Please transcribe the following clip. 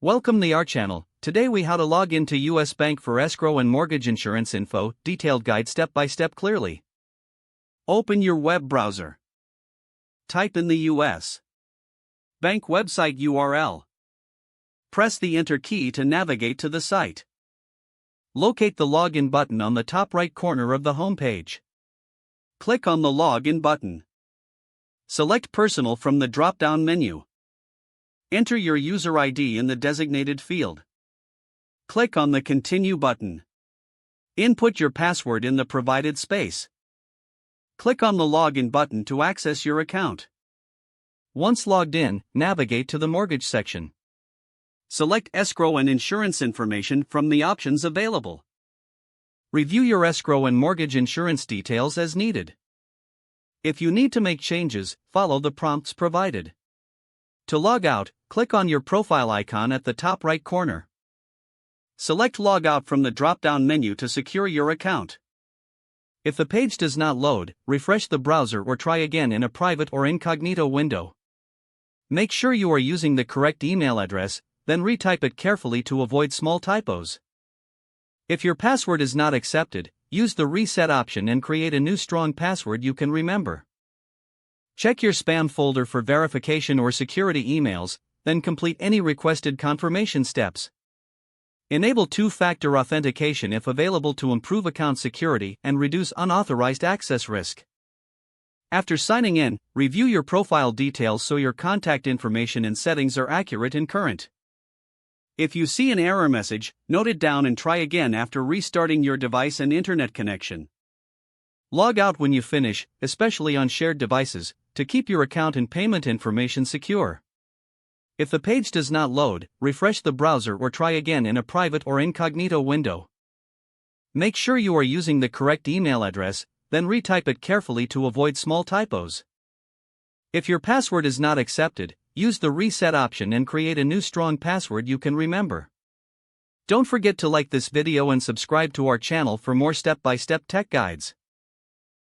Welcome to our channel. Today we how to log into US Bank for escrow and mortgage insurance info, detailed guide step by step clearly. Open your web browser. Type in the US Bank website URL. Press the enter key to navigate to the site. Locate the login button on the top right corner of the home page. Click on the login button. Select personal from the drop-down menu. Enter your user ID in the designated field. Click on the Continue button. Input your password in the provided space. Click on the Login button to access your account. Once logged in, navigate to the Mortgage section. Select Escrow and Insurance information from the options available. Review your escrow and mortgage insurance details as needed. If you need to make changes, follow the prompts provided. To log out, click on your profile icon at the top right corner. Select Log Out from the drop-down menu to secure your account. If the page does not load, refresh the browser or try again in a private or incognito window. Make sure you are using the correct email address, then retype it carefully to avoid small typos. If your password is not accepted, use the reset option and create a new strong password you can remember. Check your spam folder for verification or security emails, then complete any requested confirmation steps. Enable two-factor authentication if available to improve account security and reduce unauthorized access risk. After signing in, review your profile details so your contact information and settings are accurate and current. If you see an error message, note it down and try again after restarting your device and internet connection. Log out when you finish, especially on shared devices, to keep your account and payment information secure. If the page does not load, refresh the browser or try again in a private or incognito window. Make sure you are using the correct email address, then retype it carefully to avoid small typos. If your password is not accepted, use the reset option and create a new strong password you can remember. Don't forget to like this video and subscribe to our channel for more step-by-step tech guides.